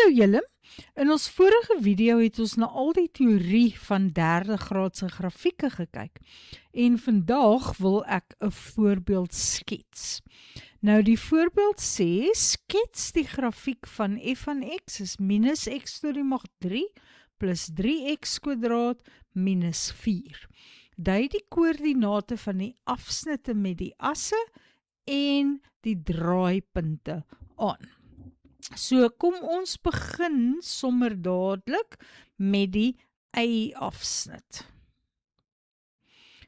Hallo julle, in ons vorige video het ons na al die teorie van derde graadse grafieke gekyk en vandag wil ek 'n voorbeeld skets. Nou die voorbeeld sê, skets die grafiek van f van x is minus x tot die mag 3 plus 3x kwadraat minus 4. Dui die koördinate van die afsnitte met die asse en die draaipunte aan. So kom ons begin sommer dadelik met die y-afsnit.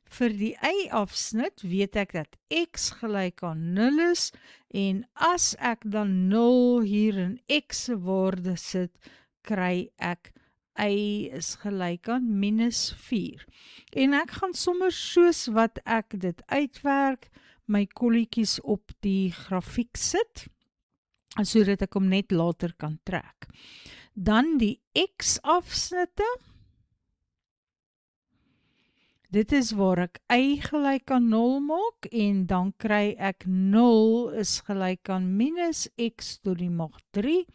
Vir die y-afsnit weet ek dat x gelyk aan 0 is en as ek dan 0 hier in x se waarde sit, kry ek y is gelyk aan minus 4. En ek gaan sommer soos wat ek dit uitwerk, my kolletjies op die grafiek sit, sodat ek hom net later kan trek. Dan die x-afsnitte. Dit is waar ek y gelyk aan 0 maak en dan kry ek 0 is gelyk aan minus x tot die mag 3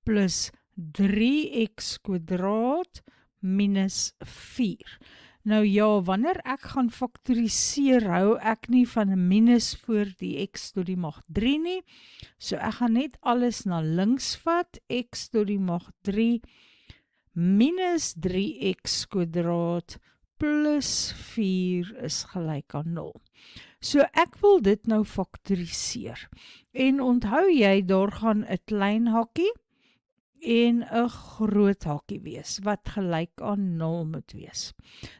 plus 3x kwadraat minus 4. Nou ja, wanneer ek gaan faktoriseer, hou ek nie van 'n minus voor die x tot die mag 3 nie. So ek gaan net alles na links vat, x tot die mag 3 minus 3x kwadraat plus 4 is gelyk aan 0. So ek wil dit nou faktoriseer. En onthou jy, daar gaan 'n klein hakkie en 'n groot hakkie wees, wat gelyk aan 0 moet wees.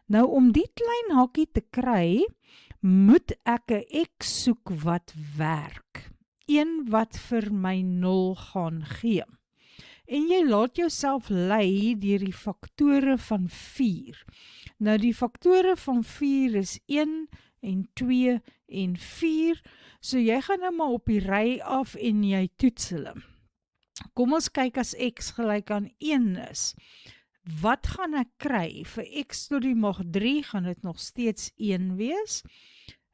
Nou om die klein hakkie te kry, moet ek 'n x soek wat werk. Een wat vir my 0 gaan gee. En jy laat jouself lei deur die faktore van 4. Nou die faktore van 4 is 1 en 2 en 4, so jy gaan nou maar op die ry af en jy toets hulle. Kom ons kyk as x gelyk aan 1 is. Wat gaan ek kry? Vir x tot die mag 3 gaan dit nog steeds 1 wees.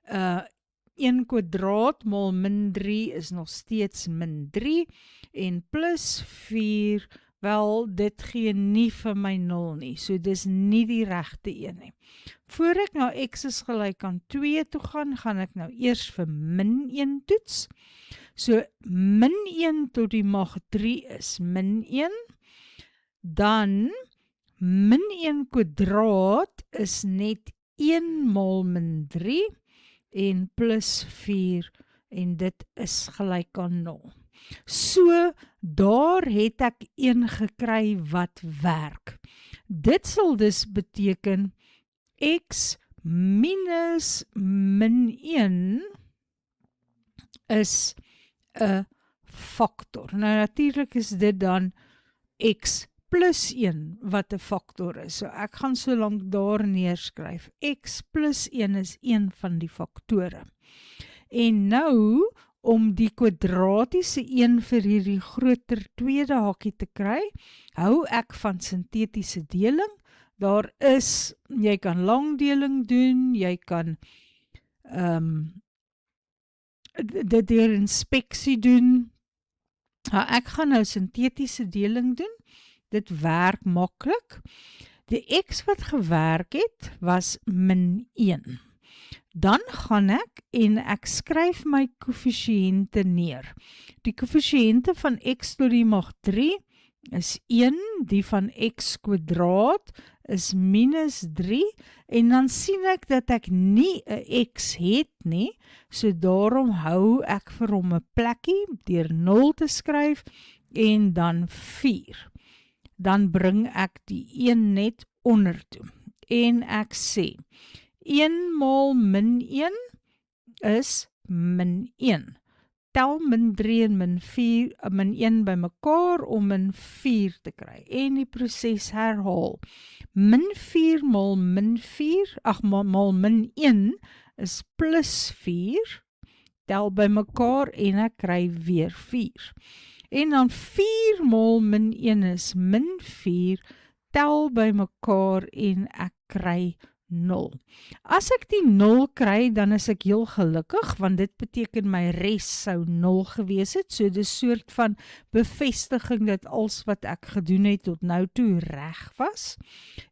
1 kwadraat maal min 3 is nog steeds min 3. En plus 4, wel, dit gee nie vir my 0 nie. So dis nie die regte een nie. Voor ek nou x is gelyk aan 2 toe gaan, gaan ek nou eers vir min 1 toets. So min 1 tot die mag 3 is min 1. Dan min 1 kwadraat is net 1 maal min 3 en plus 4 en dit is gelyk aan 0. So daar het ek een gekry wat werk. Dit sal dus beteken x minus min 1 is 'n faktor. Nou natuurlik is dit dan x plus 1 wat 'n faktor is. So ek gaan so lank daar neerskryf. X plus 1 is een van die faktore. En nou, om die kwadratiese een vir hierdie groter tweede hakkie te kry, hou ek van sintetiese deling. Daar is, jy kan langdeling doen, jy kan dit deur inspeksie doen. Ek gaan nou sintetiese deling doen. Dit werk maklik. Die x wat gewerk het, was min 1. Dan gaan ek en ek skryf my koëffisiënte neer. Die koëffisiënte van x tot die mag 3 is 1, die van x kwadraat is minus 3, en dan sien ek dat ek nie 'n x het nie, so daarom hou ek vir hom 'n plekkie deur 0 te skryf en dan 4. Dan bring ek die 1 net onder toe. En ek sê, 1 maal min 1 is min 1. Tel min 3 en min 1 by mekaar om min 4 te kry. En die proses herhaal. Min 4 maal min 4, maal min 1 is plus 4. Tel by mekaar en ek kry weer 4. En dan 4 maal min 1 is min 4. Tel by mekaar en ek kry 0. As ek die 0 kry, dan is ek heel gelukkig, want dit beteken my res sou 0 gewees het, so dis soort van bevestiging dat alles wat ek gedoen het tot nou toe reg was,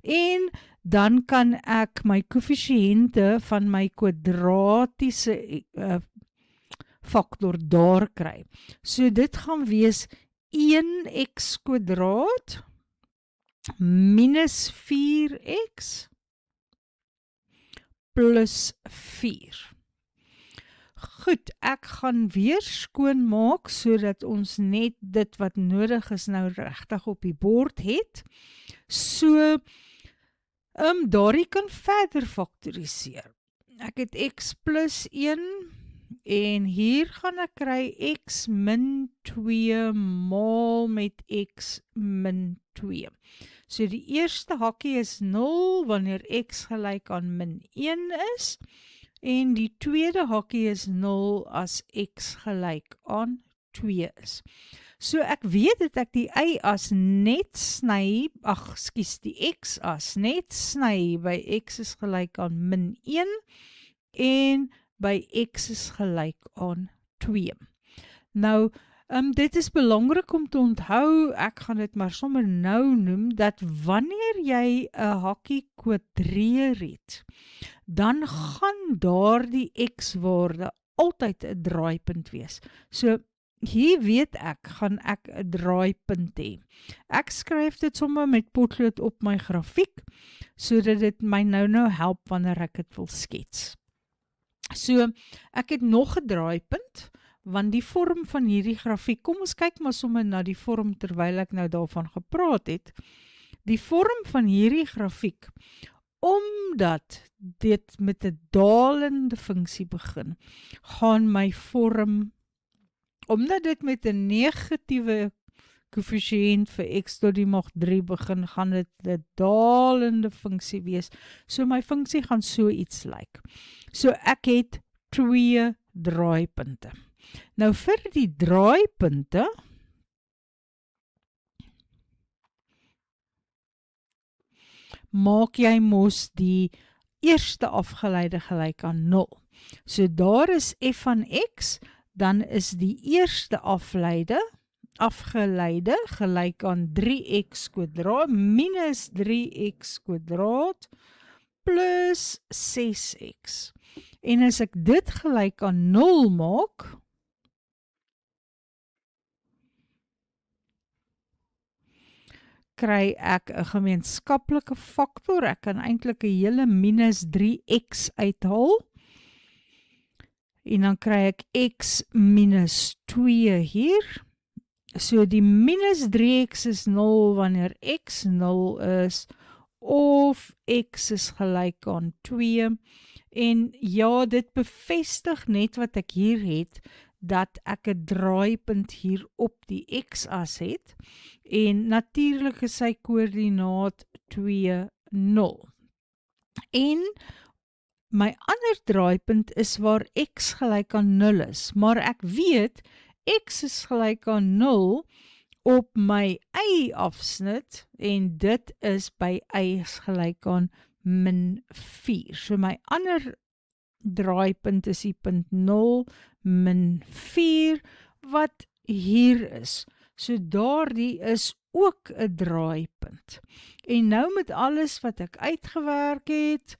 en dan kan ek my koëffisiënte van my kwadratiese faktor daar kry. So dit gaan wees 1x² minus 4x plus 4. Goed, ek gaan weer skoon maak, sodat ons net dit wat nodig is nou regtig op die bord het. So, daardie kan verder faktoriseer. Ek het x plus 1, en hier gaan ek kry x min 2 maal met x min 2. So die eerste hakkie is 0 wanneer x gelyk aan min 1 is, en die tweede hakkie is 0 as x gelyk aan 2 is. So ek weet dat ek die y-as net sny, die x-as net sny by x is gelyk aan min 1, en by x is gelyk aan 2. Nou, dit is belangrik om te onthou, ek gaan dit maar sommer nou noem, dat wanneer jy 'n hakkie kwadreer het, dan gaan daardie x-waarde altyd 'n draaipunt wees. So, hier weet ek, gaan ek 'n draaipunt hê. Ek skryf dit sommer met potlood op my grafiek, sodat dit my nou help wanneer ek dit wil skets. So, ek het nog 'n draaipunt, want die vorm van hierdie grafiek, kom ons kyk maar sommer na die vorm terwyl ek nou daarvan gepraat het. Die vorm van hierdie grafiek, omdat dit met 'n dalende funksie begin, gaan my vorm, omdat dit met 'n negatiewe koëffisiënt vir x tot die mag 3 begin, gaan dit 'n dalende funksie wees. So my funksie gaan so iets lyk. So ek het 2 draaipunte. Nou vir die draaipunte, maak jy mos die eerste afgeleide gelyk aan 0. So daar is f van x, dan is die eerste afgeleide gelyk aan 3x² minus 3x² plus 6x. En as ek dit gelyk aan 0 maak, kry ek 'n gemeenskaplike faktor. Ek kan eintlik 'n hele minus 3x uithaal. En dan kry ek x minus 2 hier. So die minus 3x is 0 wanneer x 0 is, of x is gelyk aan 2. En ja, dit bevestig net wat ek hier het, dat ek 'n draaipunt hier op die x-as het, en natuurlik is sy koördinaat 2, 0. En my ander draaipunt is waar x gelyk aan 0 is, maar ek weet, x is gelyk aan 0 op my y-afsnit, en dit is by y is gelyk aan min 4. So my ander draaipunt is die punt 0, min 4, wat hier is. So daardie is ook 'n draaipunt. En nou met alles wat ek uitgewerk het,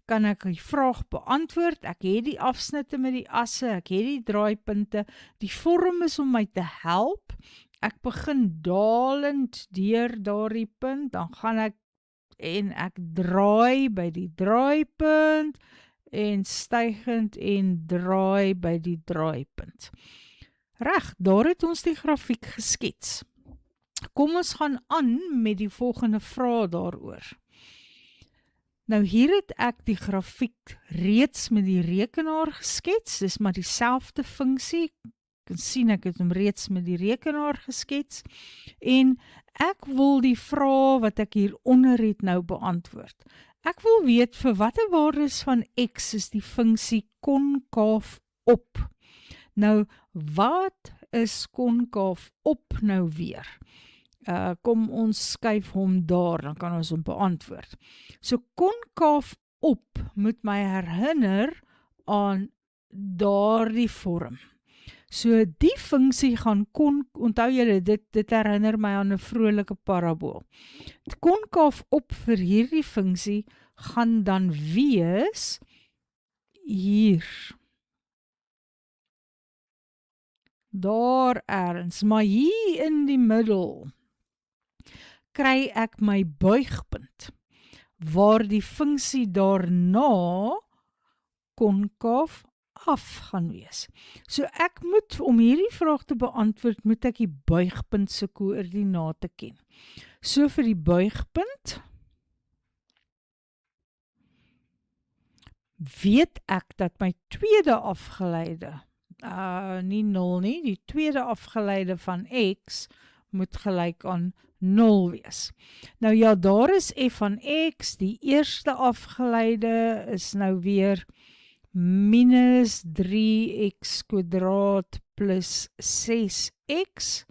kan ek die vraag beantwoord. Ek het die afsnitte met die asse, ek het die draaipunte. Die vorm is om my te help. Ek begin dalend deur daardie punt, dan gaan ek en ek draai by die draaipunt, en stygend en draai by die draaipunt. Reg, daar het ons die grafiek geskets. Kom ons gaan aan met die volgende vraag daaroor. Nou hier het ek die grafiek reeds met die rekenaar geskets, dis maar dieselfde funksie. Ek kan sien ek het hom reeds met die rekenaar geskets, en ek wil die vraag wat ek hieronder het nou beantwoord. Ek wil weet vir watter waardes van x is die funksie konkaaf op. Nou, wat is konkaaf op nou weer? Kom ons skuif hom daar, dan kan ons hom beantwoord. So konkaaf op moet my herinner aan daardie vorm. So die funksie gaan onthou julle, dit herinner my aan 'n vrolike parabool. Die konkaaf op vir hierdie funksie gaan dan wees hier. Daar ergens, maar hier in die middel kry ek my buigpunt, waar die funksie daarna konkaaf af gaan wees. So ek moet, om hierdie vraag te beantwoord, moet ek die buigpunt se koördinate ken. So vir die buigpunt weet ek dat my tweede afgeleide, nie 0 nie, die tweede afgeleide van x moet gelyk aan 0 wees. Nou ja, daar is f van x, die eerste afgeleide is nou weer minus 3x kwadraat plus 6x.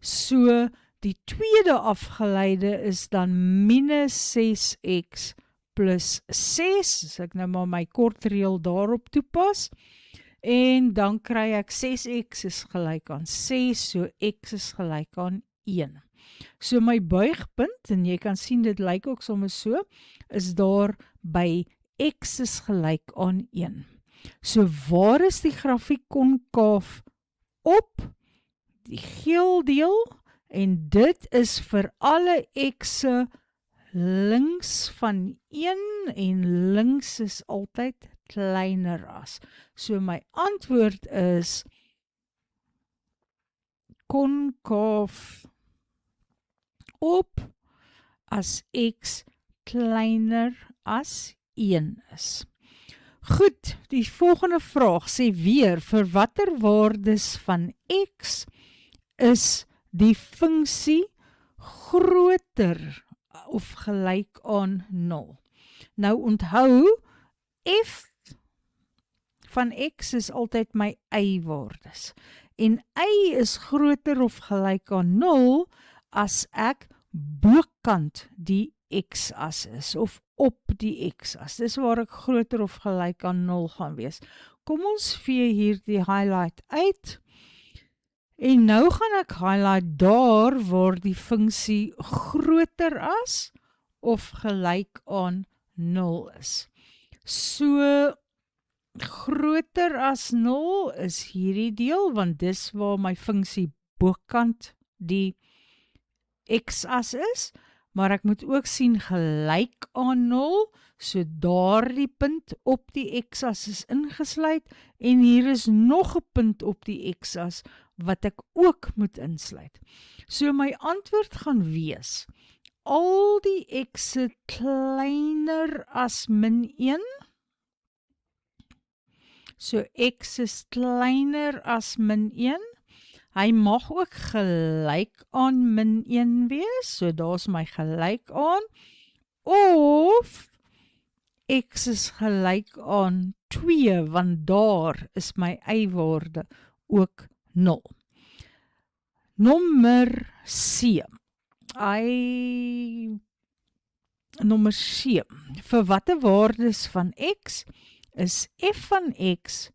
So die tweede afgeleide is dan minus 6x plus 6, as ek nou maar my kortreël daarop toepas, en dan kry ek 6x is gelyk aan 6, so x is gelyk aan 1. So my buigpunt, en jy kan sien dit lyk ook soms so, is daar by x is gelyk aan 1. So waar is die grafiek konkaaf op? Die geel deel, en dit is vir alle x'e links van 1, en links is altyd kleiner as. So my antwoord is konkaaf op as x kleiner as 1 is. Goed, die volgende vraag sê weer, vir watter waardes van x is die funksie groter of gelyk aan 0? Nou onthou, f van x is altyd my y-waardes. En y is groter of gelyk aan 0 as ek bokant die x-as is, of op die x-as. Dis waar ek groter of gelyk aan 0 gaan wees. Kom ons vee hier die highlight uit. En nou gaan ek highlight daar waar die funksie groter as of gelyk aan 0 is. So, groter as 0 is hierdie deel, want dis waar my funksie bokant die x-as is, maar ek moet ook sien gelyk aan 0, so daardie punt op die x-as is ingesluit, en hier is nog 'n punt op die x-as wat ek ook moet insluit. So my antwoord gaan wees, al die x'e kleiner as min 1, so x is kleiner as min 1, hy mag ook gelyk aan min 1 wees, so daar is my gelyk aan, of x is gelyk aan 2, want daar is my y-waarde ook 0. Nommer C. Nommer C. Vir watter waardes van x is f van x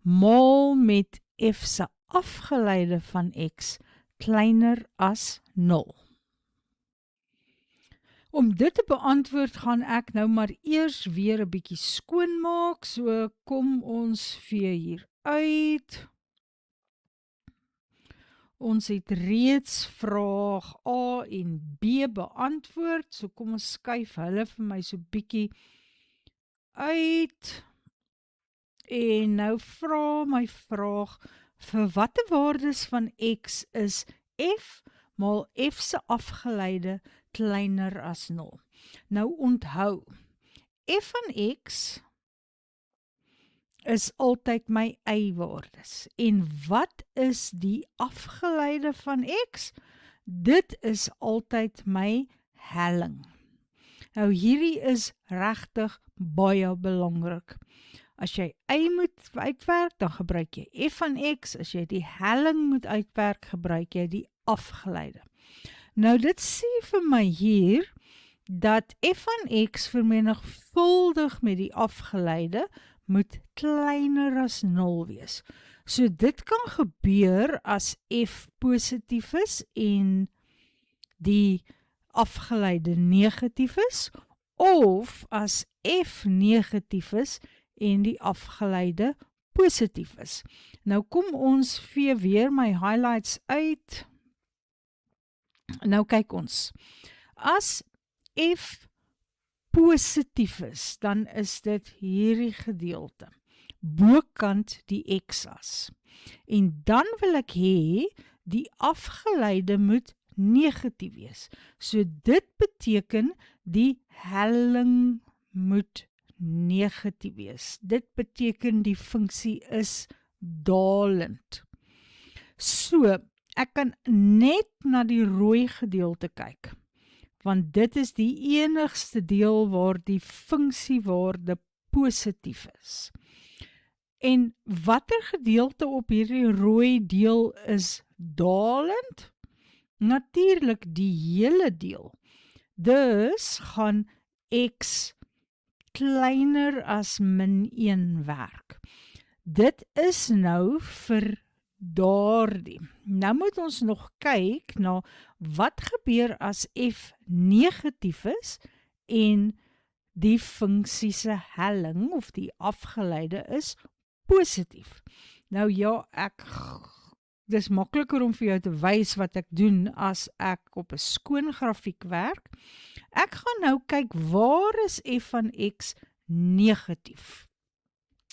maal met f se afgeleide van x kleiner as 0? Om dit te beantwoord gaan ek nou maar eers weer 'n bietjie skoon maak, so kom ons vee hier uit. Ons het reeds vraag A en B beantwoord, so kom ons skuif hulle vir my so bietjie uit. En nou vra my vraag, vir watter waardes van x is f maal f se afgeleide kleiner as 0? Nou onthou, f van x is altyd my y-waardes. En wat is die afgeleide van x? Dit is altyd my helling. Nou hierdie is regtig baie belangrik. As jy y moet uitwerk, dan gebruik jy f van x. As jy die helling moet uitwerk, gebruik jy die afgeleide. Nou dit sê vir my hier, dat f van x vermenigvuldig met die afgeleide moet kleiner as 0 wees. So dit kan gebeur as f positief is en die afgeleide negatief is, of as f negatief is en die afgeleide positief is. Nou kom ons vee weer my highlights uit. Nou kyk ons. As f positief is, dan is dit hierdie gedeelte, bokant die x-as. En dan wil ek hê, die afgeleide moet negatief wees. So dit beteken, die helling moet negatief wees. Dit beteken die funksie is dalend. So, ek kan net na die rooi gedeelte kyk, want dit is die enigste deel waar die funksiewaarde positief is. En watter gedeelte op hierdie rooi deel is dalend? Natuurlik die hele deel. Dus gaan x kleiner as min 1 werk. Dit is nou vir daardie. Nou moet ons nog kyk na wat gebeur as f negatief is en die funksie se helling of die afgeleide is positief. Nou ja, dis makliker om vir jou te wys wat ek doen as ek op 'n skoon grafiek werk. Ek gaan nou kyk waar is f van x negatief.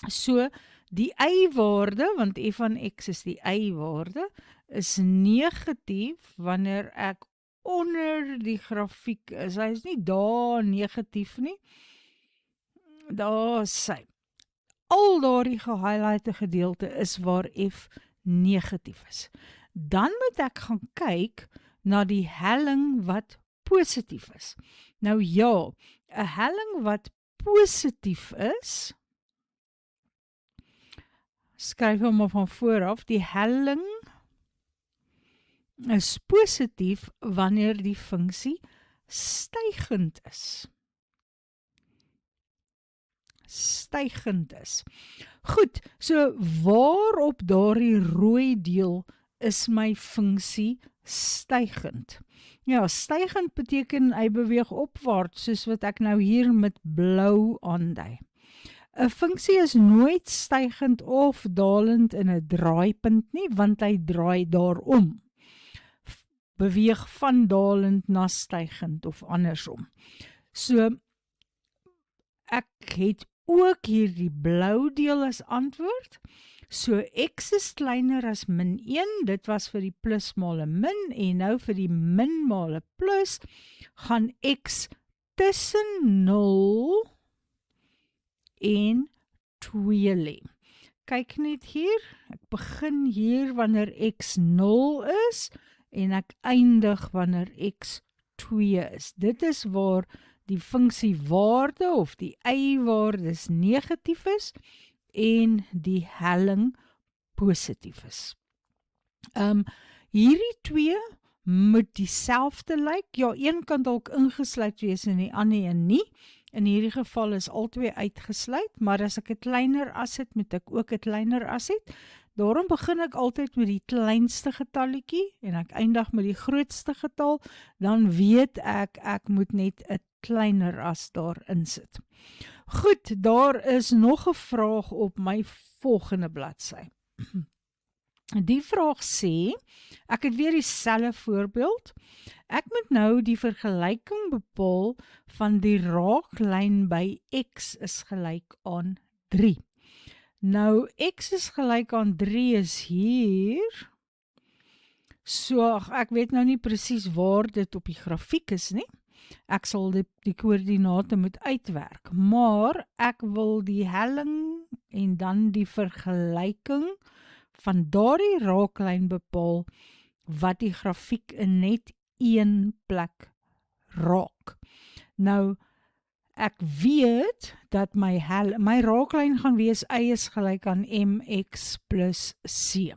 So die y-waarde, want f van x is die y-waarde, is negatief wanneer ek onder die grafiek is. Hy is nie daar negatief nie. Daar is sy. Al daardie gehighlighte gedeelte is waar f negatief is. Dan moet ek gaan kyk na die helling wat positief is. Nou ja, 'n helling wat positief is, skryf hom maar van vooraf, die helling is positief wanneer die funksie stygend is. Stygend is. Goed, so waar op daardie rooi deel is my funksie stygend? Ja, stygend beteken hy beweeg opwaarts, soos wat ek nou hier met blou aandui. 'n funksie is nooit stygend of dalend in 'n draaipunt nie, want hy draai daarom. Beweeg van dalend na stygend of andersom. So, ek het ook hier die blou deel as antwoord. So, x is kleiner as min 1, dit was vir die plus maal 'n min, en nou vir die min maal 'n plus, gaan x tussen 0 en 2 lê. Kyk net hier, ek begin hier wanneer x 0 is, en ek eindig wanneer x 2 is. Dit is waar die funksiewaarde of die y-waarde negatief is, en die helling positief is. Hierdie twee moet dieselfde lyk. Ja, een kan dalk ingesluit wees en die ander een nie. In hierdie geval is albei uitgesluit, maar as ek 'n kleiner as het, moet ek ook 'n kleiner as het. Daarom begin ek altyd met die kleinste getalletjie en ek eindig met die grootste getal, dan weet ek moet net 'n kleiner as daar insit. Goed, daar is nog 'n vraag op my volgende bladsy. Die vraag sê, ek het weer dieselfde voorbeeld. Ek moet nou die vergelyking bepaal van die raaklyn by x is gelyk aan 3. Nou, x is gelyk aan 3 is hier. So, ek weet nou nie presies waar dit op die grafiek is nie. Ek sal die koördinate moet uitwerk, maar ek wil die helling en dan die vergelyking van daardie raaklyn bepaal wat die grafiek in net een plek raak. Nou, ek weet dat my raaklyn gaan wees y is gelyk aan mx plus c.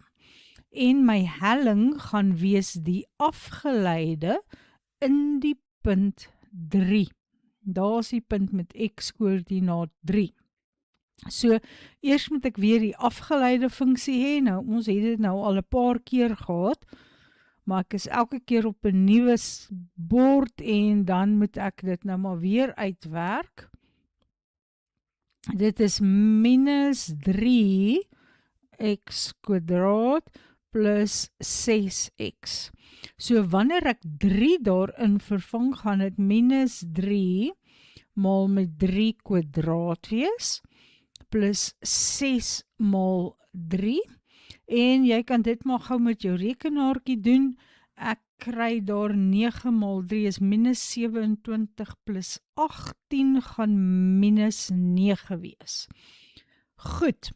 En my helling gaan wees die afgeleide in die punt 3. Daar is die punt met x-koördinaat 3. So, eers moet ek weer die afgeleide funksie hê. Nou, ons het dit nou al 'n paar keer gehad, maar ek is elke keer op 'n nuwe bord en dan moet ek dit nou maar weer uitwerk. Dit is minus 3x kwadraat plus 6x. So wanneer ek 3 daarin vervang, gaan dit minus 3 maal met 3 kwadraat wees, plus 6 maal 3. En jy kan dit maar gou met jou rekenaartjie doen. Ek kry daar 9 maal 3 is minus 27 plus 18 gaan minus 9 wees. Goed.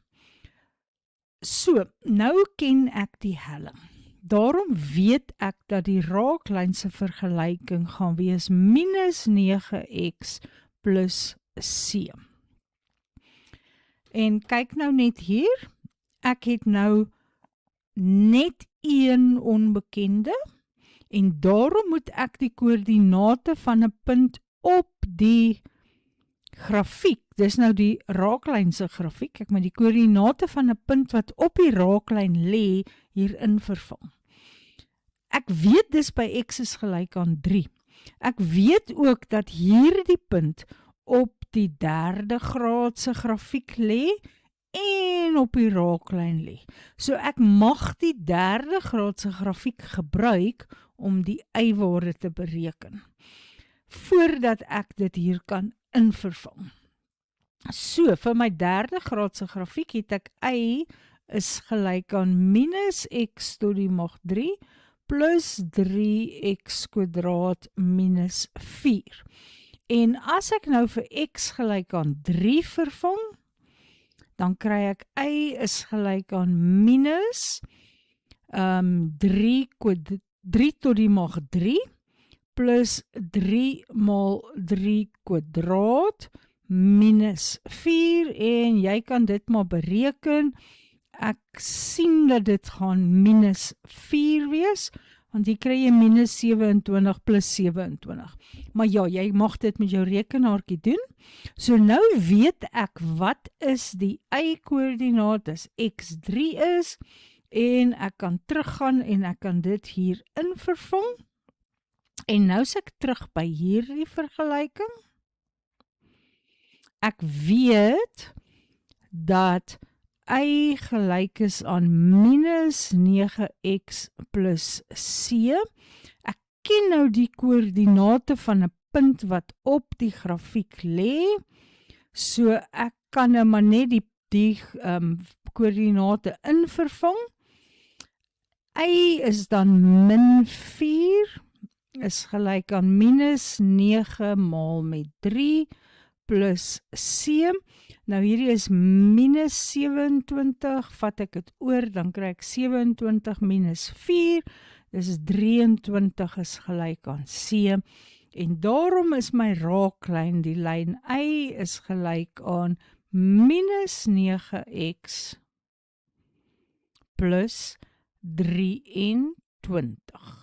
So, nou ken ek die helling. Daarom weet ek dat die raaklyn se vergelyking gaan wees minus 9x plus c. En kyk nou net hier, ek het nou net een onbekende en daarom moet ek die koördinate van 'n punt op die grafiek, dis nou die raaklyn se grafiek, ek moet die koördinate van 'n punt wat op die raaklyn lê hierin vervang. Ek weet dis by x is gelyk aan 3. Ek weet ook dat hierdie punt op die 3de graad se grafiek lê en op die raaklyn lê. So ek mag die 3de graad se grafiek gebruik om die y-waarde te bereken, voordat ek dit hier kan invervang. So, vir my 3de graad se grafiek het ek y is gelyk aan minus x tot die mag 3 plus 3x kwadraat minus 4. En as ek nou vir x gelyk aan 3 vervang, dan kry ek y is gelyk aan minus 3 tot die mag 3 plus 3 maal 3 kwadraat minus 4 en jy kan dit maar bereken. Ek sien dat dit gaan minus 4 wees, want jy kry jy minus 27 plus 27. Maar ja, jy mag dit met jou rekenaartjie doen. So nou weet ek wat is die y-koördinaat as x3 is, en ek kan teruggaan en ek kan dit hier in vervang. En nou is ek terug by hierdie vergelyking. Ek weet dat y gelyk is aan minus 9x plus c. Ek ken nou die koördinate van 'n punt wat op die grafiek lê. So ek kan nou maar net die koördinate invervang. Y is dan min 4 is gelyk aan minus 9 maal met 3 plus c. Nou hierdie is minus 27, vat ek het oor, dan kry ek 27 minus 4, dis 23 is gelyk aan c. En daarom is my raaklyn, die lyn y is gelyk aan minus 9x plus 23.